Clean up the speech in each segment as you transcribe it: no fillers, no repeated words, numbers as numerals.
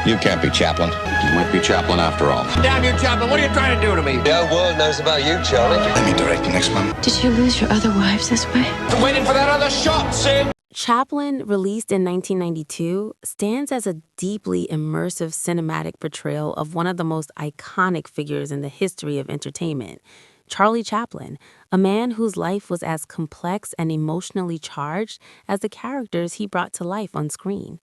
You can't be Chaplin. You might be Chaplin after all. Damn you, Chaplin, what are you trying to do to me? The whole world knows about you, Charlie. Let me direct the next one. Did you lose your other wives this way? I'm waiting for that other shot, Sid. Chaplin, released in 1992, stands as a deeply immersive cinematic portrayal of one of the most iconic figures in the history of entertainment, Charlie Chaplin, a man whose life was as complex and emotionally charged as the characters he brought to life on screen.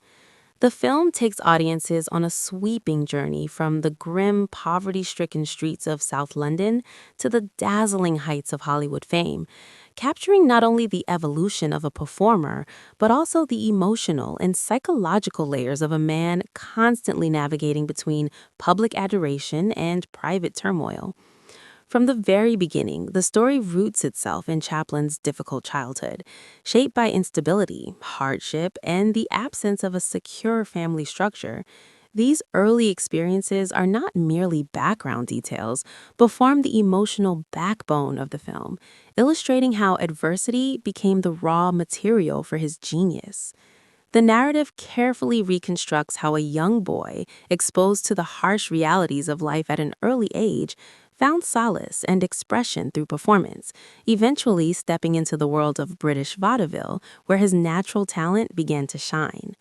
The film takes audiences on a sweeping journey from the grim, poverty-stricken streets of South London to the dazzling heights of Hollywood fame, capturing not only the evolution of a performer, but also the emotional and psychological layers of a man constantly navigating between public adoration and private turmoil. From the very beginning, the story roots itself in Chaplin's difficult childhood, shaped by instability, hardship, and the absence of a secure family structure. These early experiences are not merely background details, but form the emotional backbone of the film, illustrating how adversity became the raw material for his genius. The narrative carefully reconstructs how a young boy, exposed to the harsh realities of life at an early age, found solace and expression through performance, eventually stepping into the world of British vaudeville, where his natural talent began to shine.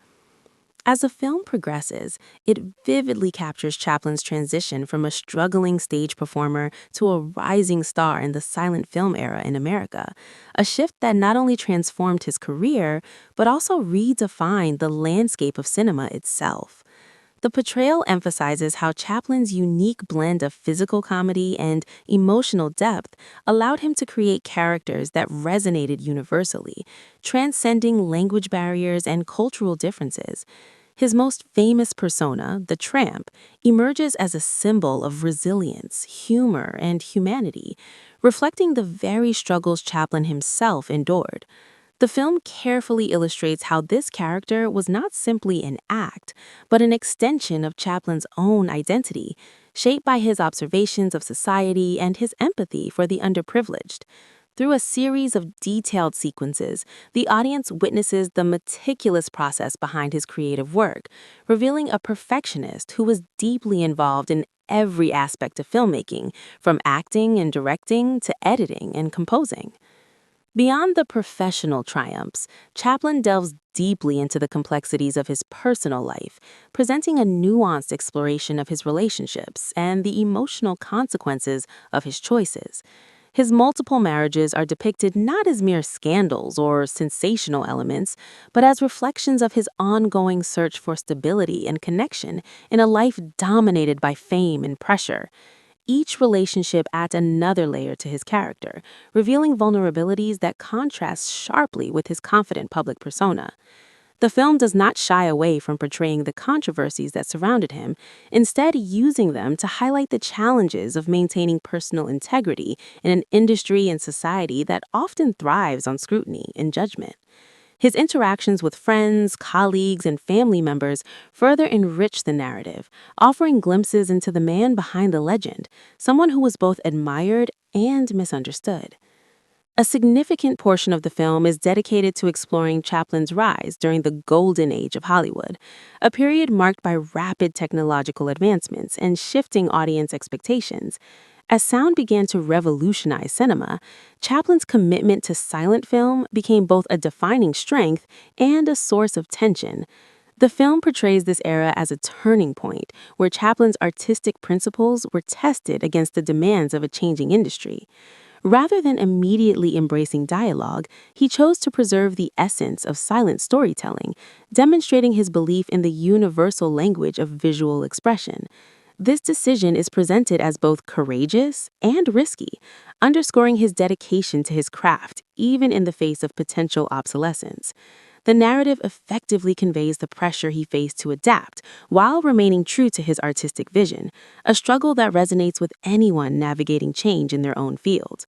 As the film progresses, it vividly captures Chaplin's transition from a struggling stage performer to a rising star in the silent film era in America, a shift that not only transformed his career, but also redefined the landscape of cinema itself. The portrayal emphasizes how Chaplin's unique blend of physical comedy and emotional depth allowed him to create characters that resonated universally, transcending language barriers and cultural differences. His most famous persona, the Tramp, emerges as a symbol of resilience, humor, and humanity, reflecting the very struggles Chaplin himself endured. The film carefully illustrates how this character was not simply an act, but an extension of Chaplin's own identity, shaped by his observations of society and his empathy for the underprivileged. Through a series of detailed sequences, the audience witnesses the meticulous process behind his creative work, revealing a perfectionist who was deeply involved in every aspect of filmmaking, from acting and directing to editing and composing. Beyond the professional triumphs, Chaplin delves deeply into the complexities of his personal life, presenting a nuanced exploration of his relationships and the emotional consequences of his choices. His multiple marriages are depicted not as mere scandals or sensational elements, but as reflections of his ongoing search for stability and connection in a life dominated by fame and pressure. Each relationship adds another layer to his character, revealing vulnerabilities that contrast sharply with his confident public persona. The film does not shy away from portraying the controversies that surrounded him, instead using them to highlight the challenges of maintaining personal integrity in an industry and society that often thrives on scrutiny and judgment. His interactions with friends, colleagues, and family members further enrich the narrative, offering glimpses into the man behind the legend, someone who was both admired and misunderstood. A significant portion of the film is dedicated to exploring Chaplin's rise during the golden age of Hollywood, a period marked by rapid technological advancements and shifting audience expectations. As sound began to revolutionize cinema, Chaplin's commitment to silent film became both a defining strength and a source of tension. The film portrays this era as a turning point, where Chaplin's artistic principles were tested against the demands of a changing industry. Rather than immediately embracing dialogue, he chose to preserve the essence of silent storytelling, demonstrating his belief in the universal language of visual expression. This decision is presented as both courageous and risky, underscoring his dedication to his craft, even in the face of potential obsolescence. The narrative effectively conveys the pressure he faced to adapt while remaining true to his artistic vision, a struggle that resonates with anyone navigating change in their own field.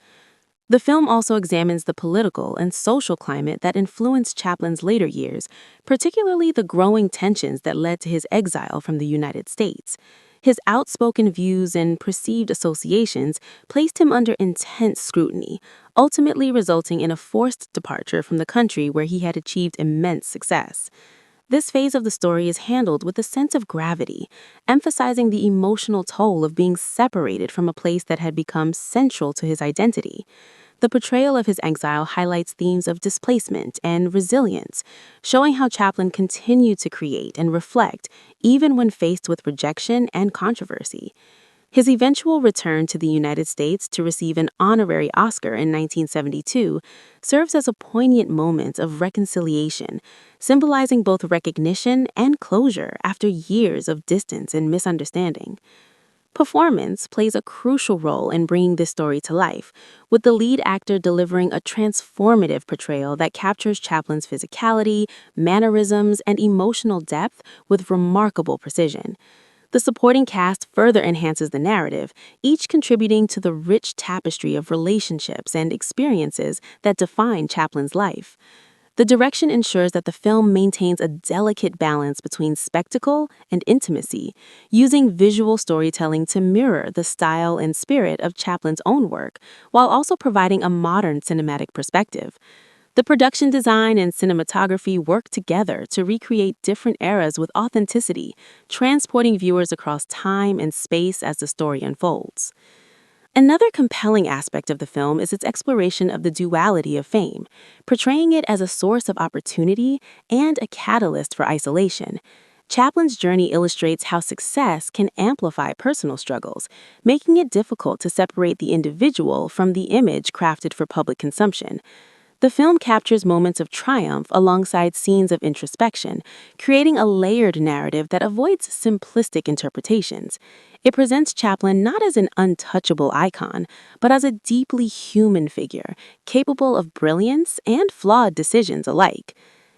The film also examines the political and social climate that influenced Chaplin's later years, particularly the growing tensions that led to his exile from the United States. His outspoken views and perceived associations placed him under intense scrutiny, ultimately resulting in a forced departure from the country where he had achieved immense success. This phase of the story is handled with a sense of gravity, emphasizing the emotional toll of being separated from a place that had become central to his identity. The portrayal of his exile highlights themes of displacement and resilience, showing how Chaplin continued to create and reflect even when faced with rejection and controversy. His eventual return to the United States to receive an honorary Oscar in 1972 serves as a poignant moment of reconciliation, symbolizing both recognition and closure after years of distance and misunderstanding. Performance plays a crucial role in bringing this story to life, with the lead actor delivering a transformative portrayal that captures Chaplin's physicality, mannerisms, and emotional depth with remarkable precision. The supporting cast further enhances the narrative, each contributing to the rich tapestry of relationships and experiences that define Chaplin's life. The direction ensures that the film maintains a delicate balance between spectacle and intimacy, using visual storytelling to mirror the style and spirit of Chaplin's own work, while also providing a modern cinematic perspective. The production design and cinematography work together to recreate different eras with authenticity, transporting viewers across time and space as the story unfolds. Another compelling aspect of the film is its exploration of the duality of fame, portraying it as a source of opportunity and a catalyst for isolation. Chaplin's journey illustrates how success can amplify personal struggles, making it difficult to separate the individual from the image crafted for public consumption. The film captures moments of triumph alongside scenes of introspection, creating a layered narrative that avoids simplistic interpretations. It presents Chaplin not as an untouchable icon, but as a deeply human figure, capable of brilliance and flawed decisions alike.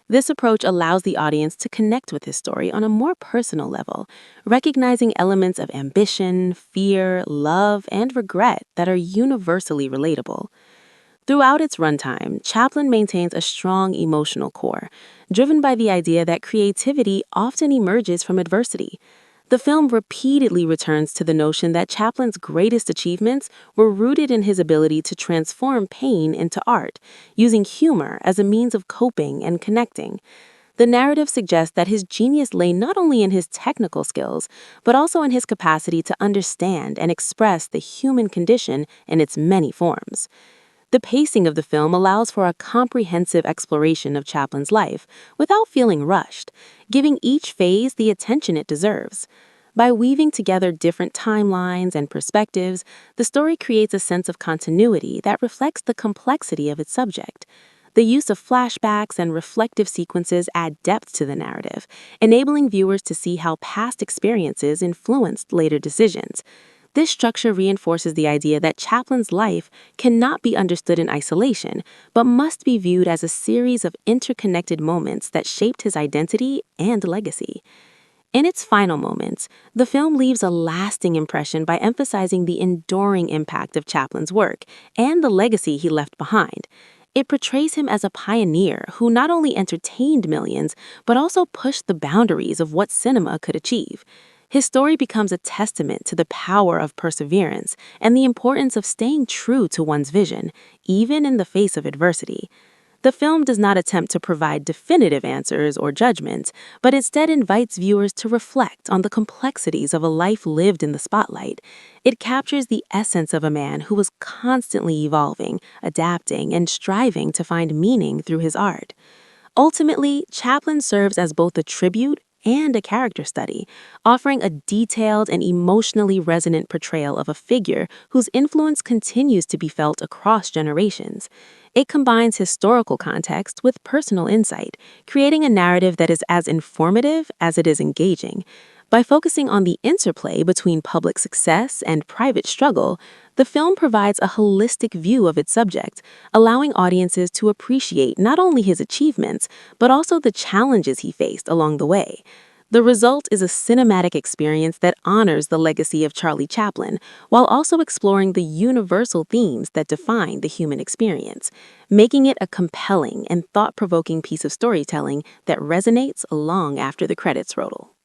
This approach allows the audience to connect with his story on a more personal level, recognizing elements of ambition, fear, love, and regret that are universally relatable. Throughout its runtime, Chaplin maintains a strong emotional core, driven by the idea that creativity often emerges from adversity. The film repeatedly returns to the notion that Chaplin's greatest achievements were rooted in his ability to transform pain into art, using humor as a means of coping and connecting. The narrative suggests that his genius lay not only in his technical skills, but also in his capacity to understand and express the human condition in its many forms. The pacing of the film allows for a comprehensive exploration of Chaplin's life without feeling rushed, giving each phase the attention it deserves. By weaving together different timelines and perspectives, the story creates a sense of continuity that reflects the complexity of its subject. The use of flashbacks and reflective sequences add depth to the narrative, enabling viewers to see how past experiences influenced later decisions. This structure reinforces the idea that Chaplin's life cannot be understood in isolation, but must be viewed as a series of interconnected moments that shaped his identity and legacy. In its final moments, the film leaves a lasting impression by emphasizing the enduring impact of Chaplin's work and the legacy he left behind. It portrays him as a pioneer who not only entertained millions, but also pushed the boundaries of what cinema could achieve. His story becomes a testament to the power of perseverance and the importance of staying true to one's vision, even in the face of adversity. The film does not attempt to provide definitive answers or judgments, but instead invites viewers to reflect on the complexities of a life lived in the spotlight. It captures the essence of a man who was constantly evolving, adapting, and striving to find meaning through his art. Ultimately, Chaplin serves as both a tribute and a character study, offering a detailed and emotionally resonant portrayal of a figure whose influence continues to be felt across generations. It combines historical context with personal insight, creating a narrative that is as informative as it is engaging. By focusing on the interplay between public success and private struggle, the film provides a holistic view of its subject, allowing audiences to appreciate not only his achievements, but also the challenges he faced along the way. The result is a cinematic experience that honors the legacy of Charlie Chaplin, while also exploring the universal themes that define the human experience, making it a compelling and thought-provoking piece of storytelling that resonates long after the credits roll.